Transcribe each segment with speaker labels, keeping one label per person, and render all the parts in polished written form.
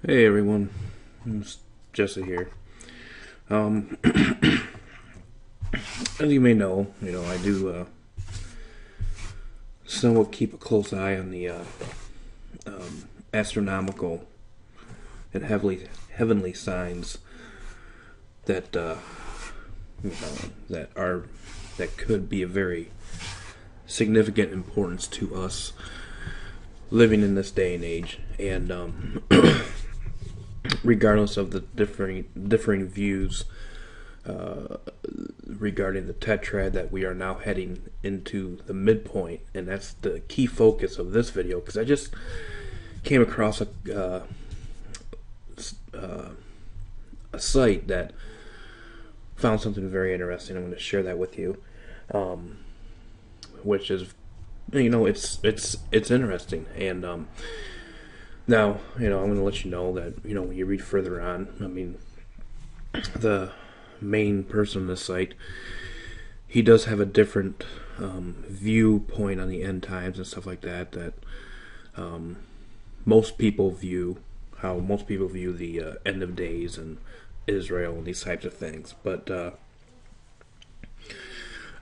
Speaker 1: Hey everyone, it's Jesse here. Um, as you may know, I do somewhat keep a close eye on the astronomical and heavenly signs that that are that could be of very significant importance to us living in this day and age, and regardless of the differing views regarding the tetrad, that we are now heading into the midpoint, and that's the key focus of this video, because I just came across a site that found something very interesting. I'm going to share that with you, which is, it's interesting. And now, I'm going to let you know that, when you read further on, the main person on this site, he does have a different viewpoint on the end times and stuff like that, most people view the end of days and Israel and these types of things. But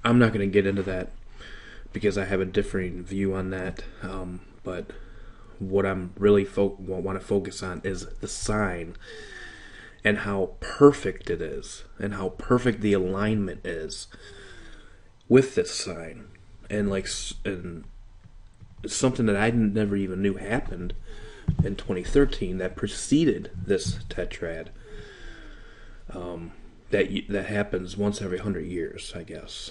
Speaker 1: I'm not going to get into that because I have a differing view on that. But what I'm really want to focus on is the sign, and how perfect it is, and how perfect the alignment is with this sign, and something that I never even knew happened in 2013 that preceded this tetrad. That happens once every 100 years, I guess.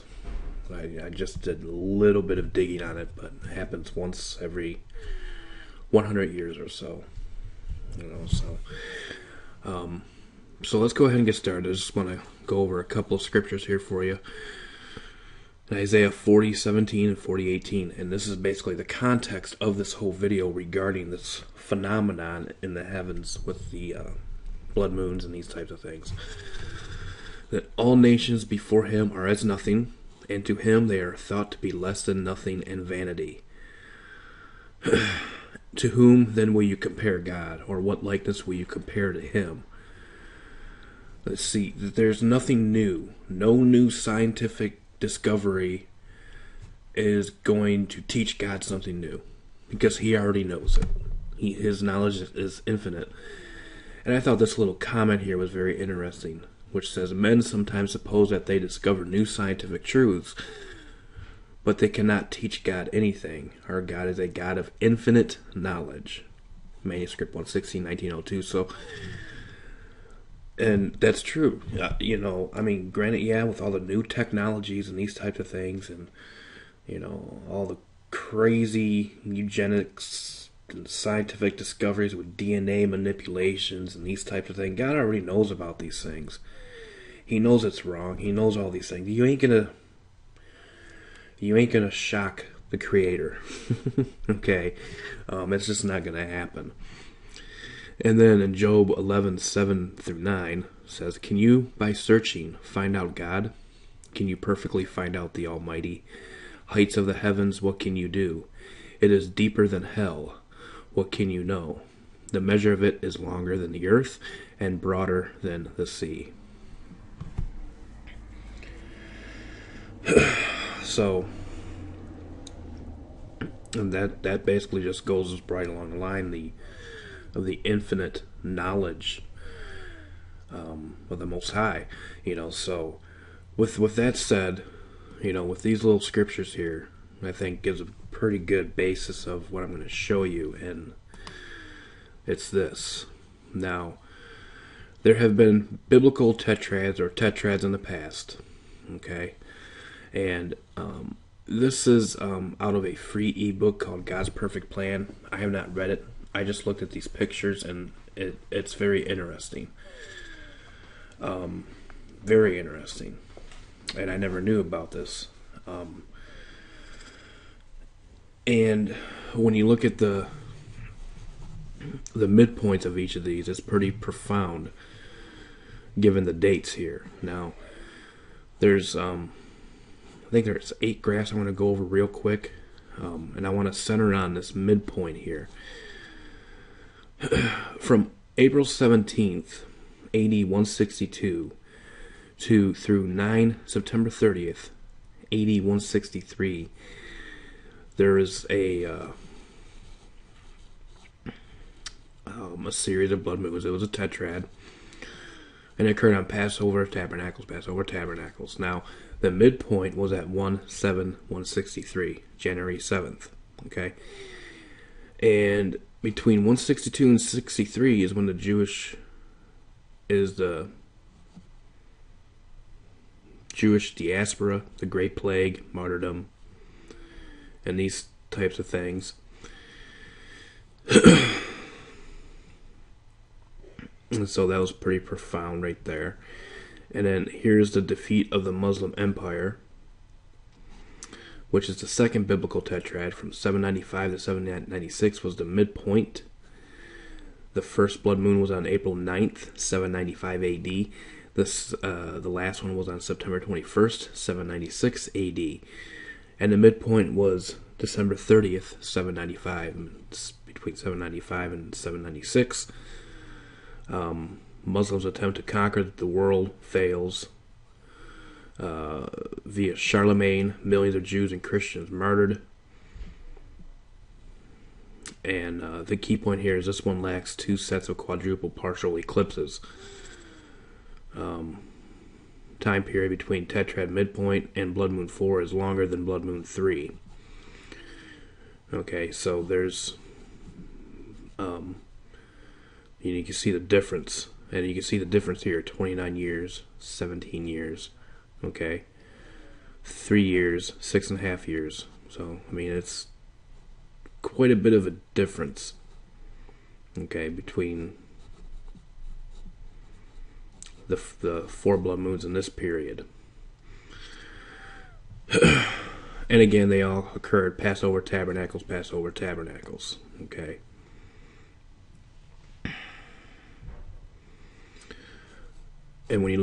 Speaker 1: I just did a little bit of digging on it, but it happens once every 100 years or so. So let's go ahead and get started. I just want to go over a couple of scriptures here for you. In Isaiah 40:17 and 40:18, and this is basically the context of this whole video regarding this phenomenon in the heavens with the blood moons and these types of things. That all nations before him are as nothing, and to him they are thought to be less than nothing and vanity. To whom then will you compare God, or what likeness will you compare to him? Let's see, there's nothing new. No new scientific discovery is going to teach God something new, because he already knows it. His knowledge is infinite. And I thought this little comment here was very interesting, which says, men sometimes suppose that they discover new scientific truths, but they cannot teach God anything. Our God is a God of infinite knowledge. Manuscript 116, 1902. So, and that's true. Granted, with all the new technologies and these types of things, and, all the crazy eugenics and scientific discoveries with DNA manipulations and these types of things, God already knows about these things. He knows it's wrong. He knows all these things. You ain't gonna shock the Creator. Okay? It's just not gonna happen. And then in Job 11:7-9 says, can you, by searching, find out God? Can you perfectly find out the Almighty? Heights of the heavens, what can you do? It is deeper than hell. What can you know? The measure of it is longer than the earth and broader than the sea. So, and that basically just goes right along the line of the infinite knowledge of the Most High. So with that said, with these little scriptures here, I think gives a pretty good basis of what I'm going to show you, and it's this. Now, there have been biblical tetrads in the past, okay? And this is out of a free ebook called God's Perfect Plan. I have not read it. I just looked at these pictures, and it's very interesting. Very interesting. And I never knew about this. And when you look at the midpoints of each of these, it's pretty profound, given the dates here. Now, there's I think there's 8 graphs I want to go over real quick, and I want to center on this midpoint here. From April 17th, AD 162, through September 30th, AD 163, there is a series of blood moons. It was a tetrad, and it occurred on Passover Tabernacles. Now, the midpoint was at 1/7/163, January 7th. Okay, and between 162 and 63 is when the Jewish diaspora, the Great Plague, martyrdom, and these types of things. And so that was pretty profound right there. And then here's the defeat of the Muslim Empire, which is the second biblical tetrad. From 795 to 796 was the midpoint. The first blood moon was on April 9th, 795 AD. The last one was on September 21st, 796 AD. And the midpoint was December 30th, 795. Between 795 and 796. Muslims attempt to conquer the world fails. Via Charlemagne, millions of Jews and Christians martyred. And the key point here is this one lacks 2 sets of quadruple partial eclipses. Time period between Tetrad midpoint and Blood Moon 4 is longer than Blood Moon 3. Okay, so there's you can see the difference, and you can see the difference here: 29 years, 17 years. Okay, 3 years, 6.5 years. So I mean, it's quite a bit of a difference. Okay, between the 4 blood moons in this period. And again, they all occurred Passover Tabernacles. Okay. And when you're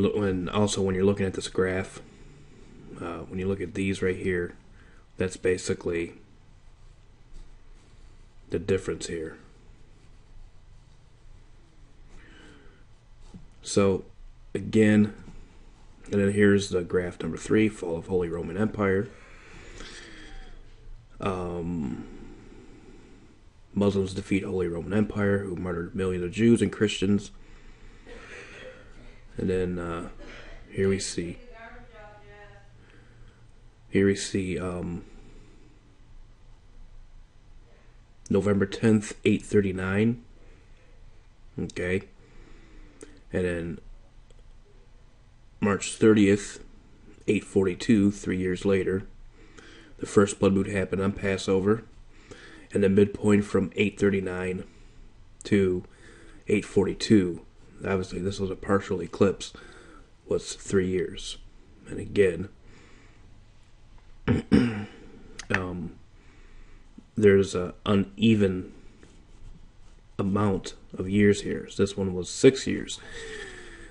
Speaker 1: looking at this graph, when you look at these right here, that's basically the difference here. So again, and then here's the graph number 3, fall of Holy Roman Empire. Muslims defeat Holy Roman Empire, who murdered millions of Jews and Christians. And then here we see November 10th, 839. Okay. And then March 30th, 842, 3 years later, the first blood moon happened on Passover. And the midpoint from 839 to 842, obviously this was a partial eclipse, was 3 years. And again, there's an uneven amount of years here. So this one was 6 years.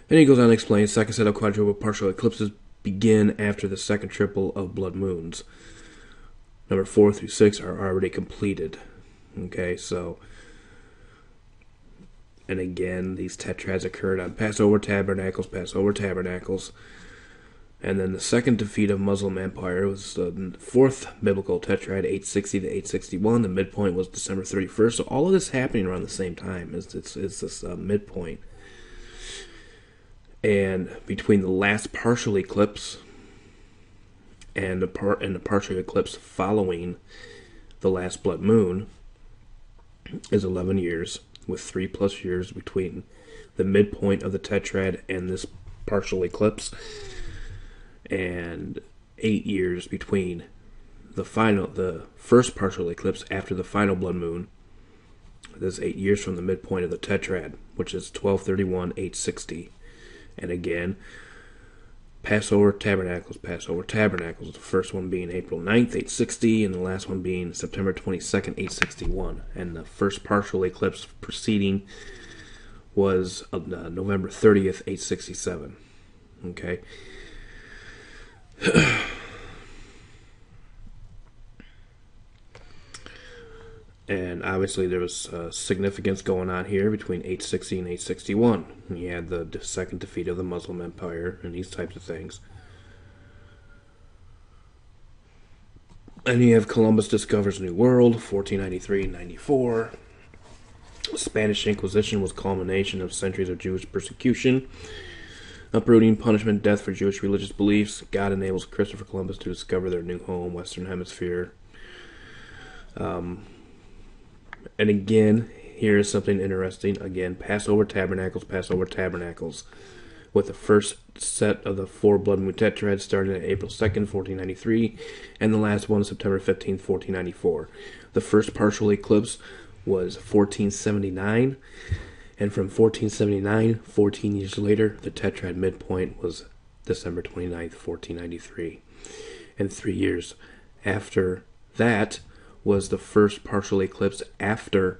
Speaker 1: And he goes on to explain, second set of quadruple partial eclipses begin after the second triple of blood moons. Number 4 through 6 are already completed. Okay, so, and again, these tetrads occurred on Passover Tabernacles. And then the second defeat of Muslim Empire was the fourth biblical tetrad, 860 to 861. The midpoint was December 31st. So all of this happening around the same time. It's this midpoint. And between the last partial eclipse and the partial eclipse following the last blood moon is 11 years, with 3+ years between the midpoint of the tetrad and this partial eclipse, and 8 years between the first partial eclipse after the final blood moon. That's 8 years from the midpoint of the tetrad, which is 12/31/860. And again, Passover Tabernacles. The first one being April 9th, 860, and the last one being September 22nd, 861. And the first partial eclipse preceding was November 30th, 867. Okay. And obviously there was significance going on here between 860 and 861. You had the second defeat of the Muslim Empire and these types of things. And you have Columbus discovers New World, 1493-94. Spanish Inquisition was culmination of centuries of Jewish persecution, uprooting, punishment, death for Jewish religious beliefs. God enables Christopher Columbus to discover their new home, Western Hemisphere. And again, here's something interesting. Again, Passover Tabernacles. With the first set of the 4 blood moon tetrads starting on April 2nd, 1493, and the last one September 15th, 1494. The first partial eclipse was 1479, and from 1479, 14 years later, the tetrad midpoint was December 29th, 1493. And 3 years after that was the first partial eclipse after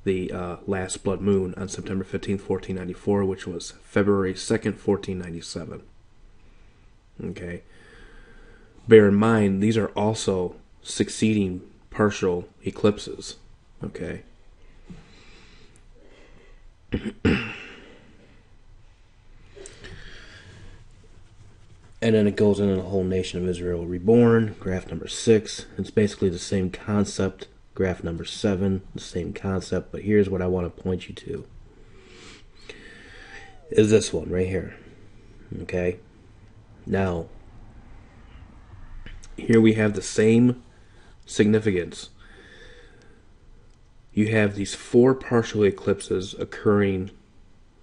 Speaker 1: the last blood moon on September 15th, 1494, which was February 2nd, 1497. Okay. Bear in mind, these are also succeeding partial eclipses. Okay. And then it goes into the whole nation of Israel reborn, graph number 6. It's basically the same concept. Graph number 7, the same concept, but here's what I want to point you to. Is this one right here. Okay? Now, here we have the same significance. You have these 4 partial eclipses occurring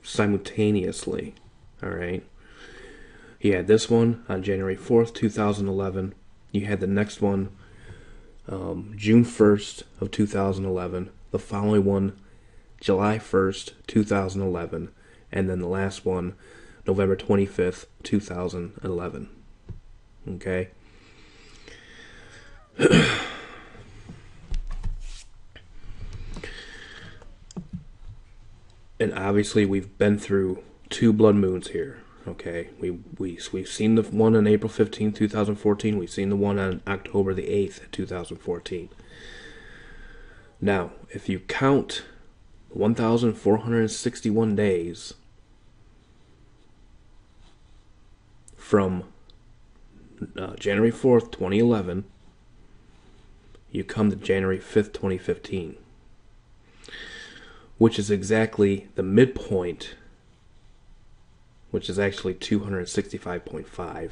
Speaker 1: simultaneously. Alright? You had this one on January 4th, 2011. You had the next one June 1st of 2011, the following one July 1st, 2011, and then the last one November 25th, 2011. Okay? And obviously we've been through 2 blood moons here. Okay, we've seen the one on April 15, 2014. We've seen the one on October the 8th, 2014. Now, if you count 1,461 days from January 4th, 2011, you come to January 5th, 2015, which is exactly the midpoint, which is actually 265.5,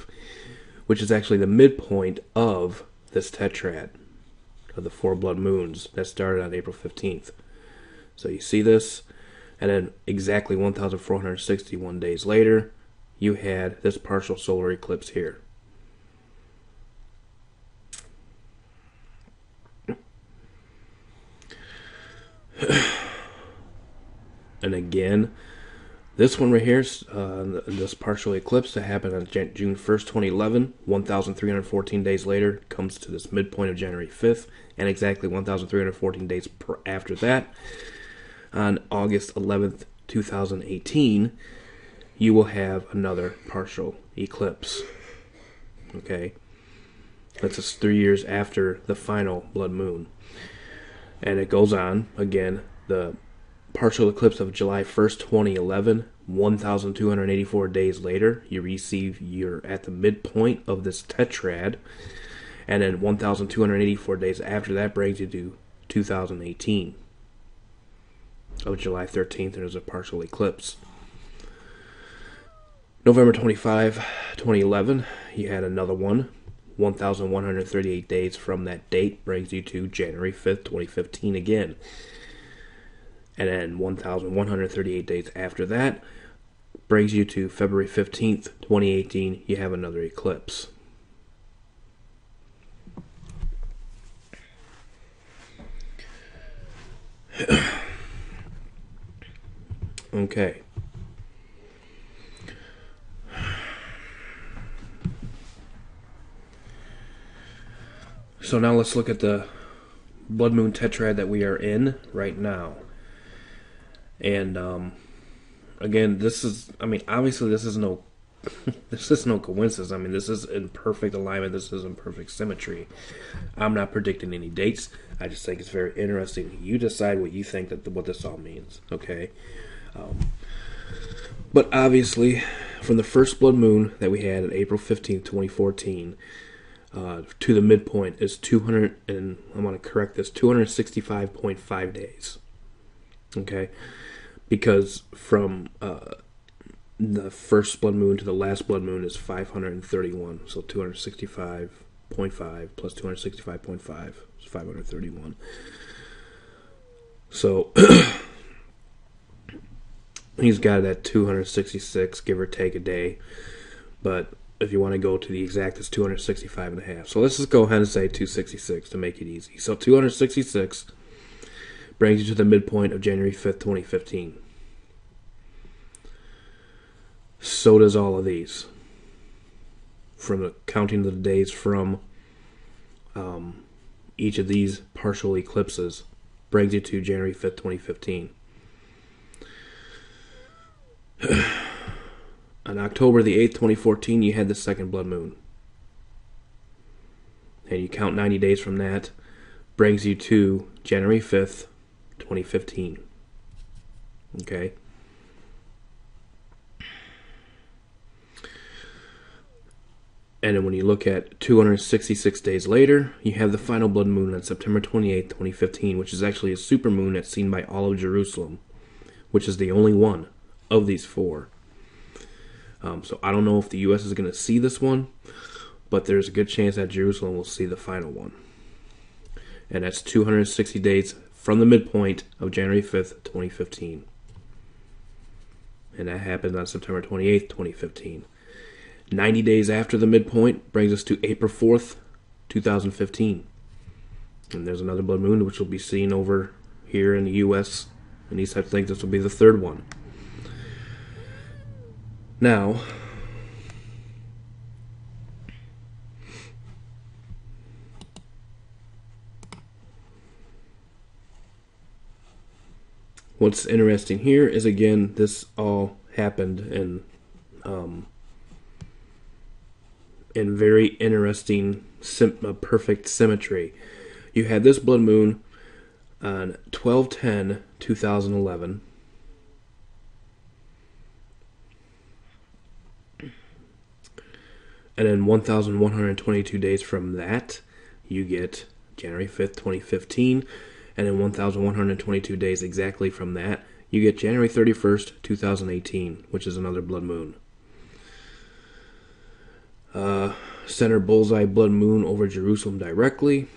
Speaker 1: which is actually the midpoint of this tetrad, of the 4 blood moons that started on April 15th. So you see this, and then exactly 1,461 days later, you had this partial solar eclipse here. And again, this one right here, this partial eclipse that happened on June 1st, 2011, 1,314 days later, comes to this midpoint of January 5th, and exactly 1,314 days after that, on August 11th, 2018, you will have another partial eclipse. Okay? That's just 3 years after the final blood moon. And it goes on, again, the partial eclipse of July 1st, 2011, 1,284 days later, you're at the midpoint of this tetrad, and then 1,284 days after that brings you to 2018. Of July 13th, there's a partial eclipse. November 25, 2011, you had another one. 1,138 days from that date brings you to January 5th, 2015 again. And then 1,138 days after that brings you to February 15th, 2018. You have another eclipse. Okay. So now let's look at the blood moon tetrad that we are in right now. And again, this is, obviously this is no This is no coincidence. I mean, this is in perfect alignment. This is in perfect symmetry. I'm not predicting any dates. I just think it's very interesting. You decide what you think what this all means, okay? But obviously, from the first blood moon that we had on April 15th, 2014, to the midpoint is 200, and I'm going to correct this, 265.5 days, okay? Because from the first blood moon to the last blood moon is 531, so 265.5 plus 265.5 is 531. So he's got it at 266, give or take a day, but if you want to go to the exact, it's 265 and a half. So let's just go ahead and say 266 to make it easy. So 266 brings you to the midpoint of January 5th, 2015. So does all of these. From the counting of the days from each of these partial eclipses brings you to January 5th, 2015. On October the 8th, 2014, you had the second blood moon. And you count 90 days from that, brings you to January 5th, 2015. Okay? And then when you look at 266 days later, you have the final blood moon on September 28th, 2015, which is actually a supermoon that's seen by all of Jerusalem, which is the only one of these four. So I don't know if the U.S. is going to see this one, but there's a good chance that Jerusalem will see the final one. And that's 260 days from the midpoint of January 5th, 2015. And that happened on September 28th, 2015. 90 days after the midpoint brings us to April 4th, 2015. And there's another blood moon which will be seen over here in the U.S. And these types of things. This will be the third one. Now, what's interesting here is, again, this all happened in very interesting, perfect symmetry. You had this blood moon on 12/10/2011. And then 1,122 days from that, you get January 5th, 2015. And then 1,122 days exactly from that, you get January 31st, 2018, which is another blood moon. Center bullseye blood moon over Jerusalem directly.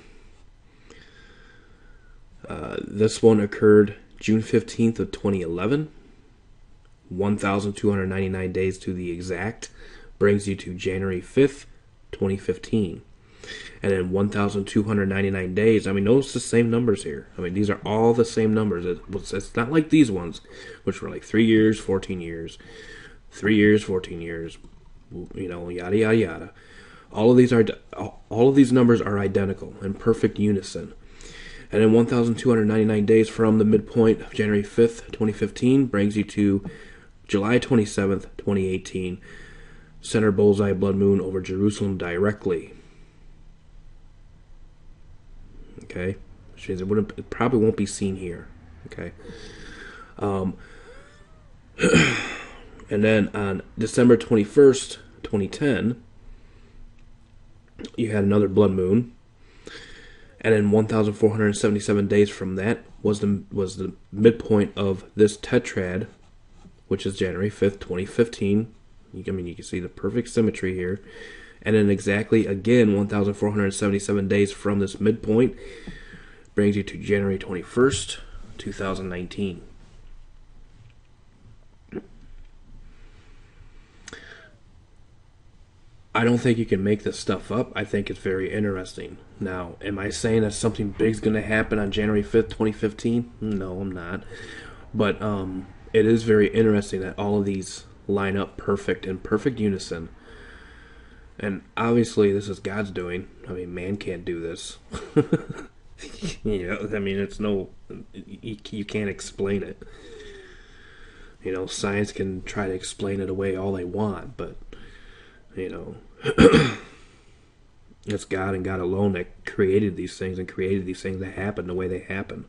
Speaker 1: This one occurred June 15th of 2011. 1,299 days to the exact. Brings you to January 5th, 2015. And then 1,299 days. I mean, notice the same numbers here. I mean, these are all the same numbers. It's not like these ones, which were like 3 years, 14 years. 3 years, 14 years. You know, yada, yada, yada. All of these numbers are identical in perfect unison. And then 1,299 days from the midpoint of January 5th, 2015 brings you to July 27th, 2018. Center bullseye blood moon over Jerusalem directly. Okay, which means it probably won't be seen here. Okay, and then on December 21st, 2010, you had another blood moon, and then 1,477 days from that was the midpoint of this tetrad, which is January 5th, 2015. You can see the perfect symmetry here. And then exactly, again, 1,477 days from this midpoint brings you to January 21st, 2019. I don't think you can make this stuff up. I think it's very interesting. Now, am I saying that something big's going to happen on January 5th, 2015? No, I'm not. But it is very interesting that all of these line up in perfect unison. And obviously this is God's doing. I mean, man can't do this. You know, I mean, you can't explain it. You know, science can try to explain it away all they want, but You know, it's God and God alone that created these things and created these things that happen the way they happen.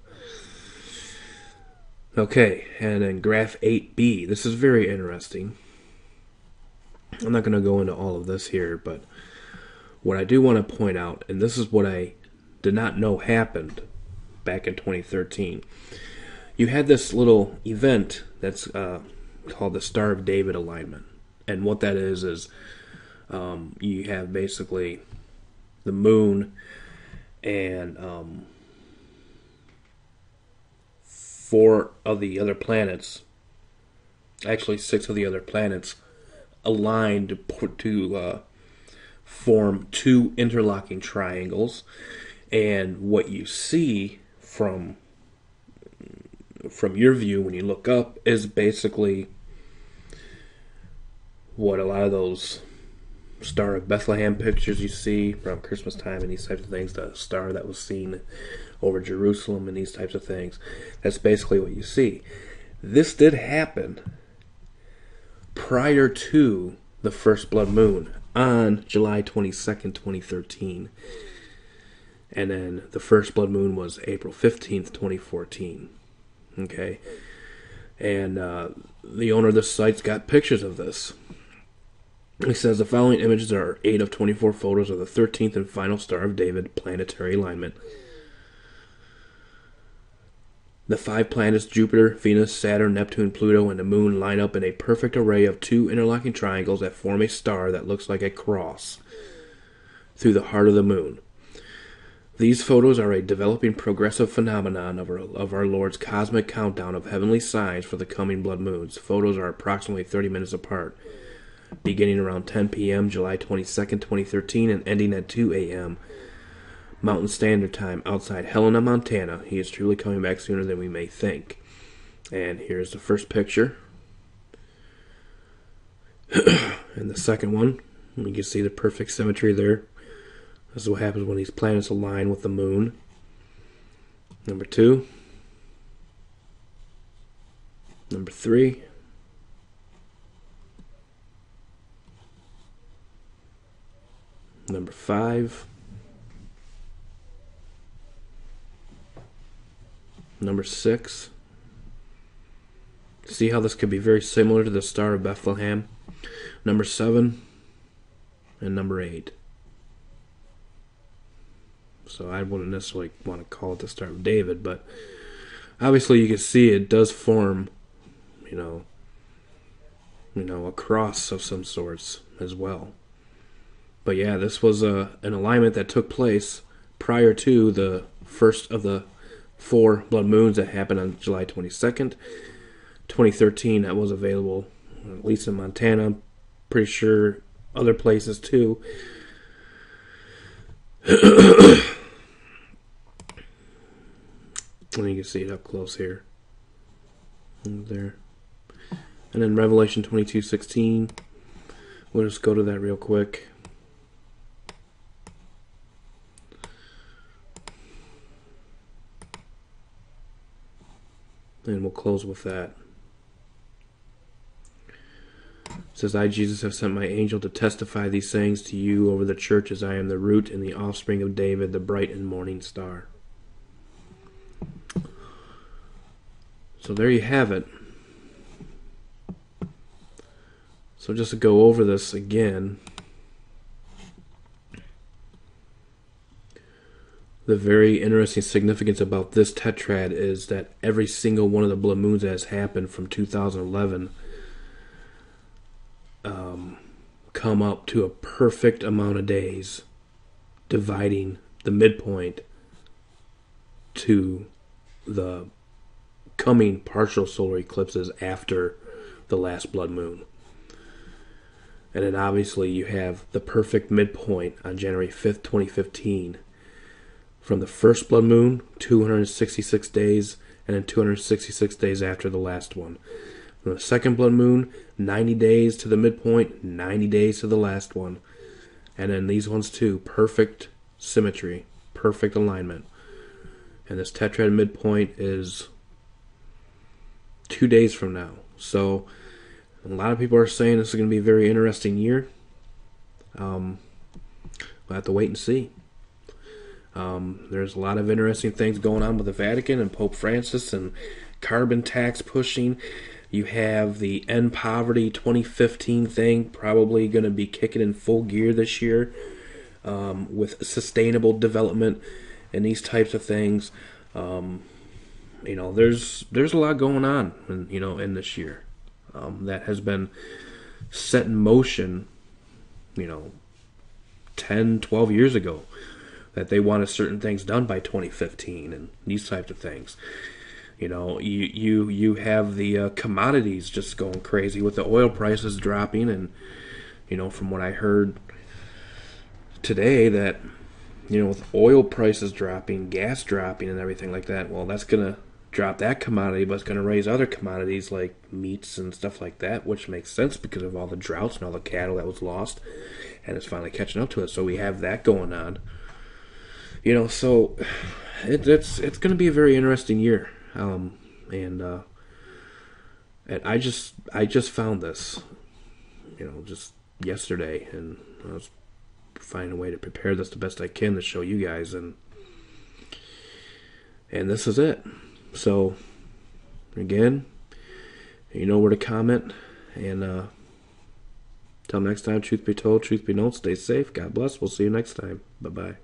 Speaker 1: Okay, and then graph 8b. This is very interesting. I'm not going to go into all of this here, but what I do want to point out, and this is what I did not know happened back in 2013. You had this little event that's called the Star of David alignment. And what that is you have basically the moon and 4 of the other planets, actually 6 of the other planets, aligned to form 2 interlocking triangles. And what you see from your view when you look up is basically what a lot of those Star of Bethlehem pictures you see from Christmas time and these types of things, the star that was seen over Jerusalem and these types of things. That's basically what you see. This did happen prior to the first blood moon on July 22nd, 2013. And then the first blood moon was April 15th, 2014. Okay. And the owner of the site's got pictures of this. He says the following images are 8 of 24 photos of the 13th and final Star of David planetary alignment. The 5 planets, Jupiter, Venus, Saturn, Neptune, Pluto, and the Moon, line up in a perfect array of 2 interlocking triangles that form a star that looks like a cross through the heart of the Moon. These photos are a developing progressive phenomenon of our Lord's cosmic countdown of heavenly signs for the coming blood moons. Photos are approximately 30 minutes apart, beginning around 10 p.m. July 22nd, 2013, and ending at 2 a.m. Mountain Standard Time outside Helena, Montana. He is truly coming back sooner than we may think. And here's the first picture. And the second one, you can see the perfect symmetry there. This is what happens when these planets align with the moon. Number 2. Number 3. Number 5. Number 6. See how this could be very similar to the Star of Bethlehem. Number 7. And number 8. So I wouldn't necessarily want to call it the Star of David, but obviously you can see it does form, a cross of some sorts as well. But yeah, this was an alignment that took place prior to the first of the 4 blood moons that happened on July 22nd, 2013. That was available, at least in Montana. I'm pretty sure other places too. And you can see it up close here. There. And then Revelation 22:16. We'll just go to that real quick. And we'll close with that. It says, I, Jesus, have sent my angel to testify these things to you over the churches. I am the root and the offspring of David, the bright and morning star. So there you have it. So just to go over this again, the very interesting significance about this tetrad is that every single one of the blood moons that has happened from 2011 come up to a perfect amount of days, dividing the midpoint to the coming partial solar eclipses after the last blood moon. And then obviously you have the perfect midpoint on January 5th, 2015. From the first blood moon, 266 days, and then 266 days after the last one. From the second blood moon, 90 days to the midpoint, 90 days to the last one. And then these ones too, perfect symmetry, perfect alignment. And this tetrad midpoint is 2 days from now. So a lot of people are saying this is going to be a very interesting year. We'll have to wait and see. There's a lot of interesting things going on with the Vatican and Pope Francis and carbon tax pushing. You have the End Poverty 2015 thing probably going to be kicking in full gear this year, with sustainable development and these types of things. There's a lot going on in this year that has been set in motion 10, 12 years ago, that they wanted certain things done by 2015 and these types of things. You have the commodities just going crazy with the oil prices dropping, and from what I heard today that with oil prices dropping, gas dropping, and everything like that, well, that's gonna drop that commodity, but it's gonna raise other commodities like meats and stuff like that, which makes sense because of all the droughts and all the cattle that was lost, and it's finally catching up to it. So we have that going on. So it's going to be a very interesting year. And I just found this, just yesterday, and I was finding a way to prepare this the best I can to show you guys, and this is it. So again, you know where to comment, and till next time, truth be told, truth be known, stay safe, God bless, we'll see you next time, bye-bye.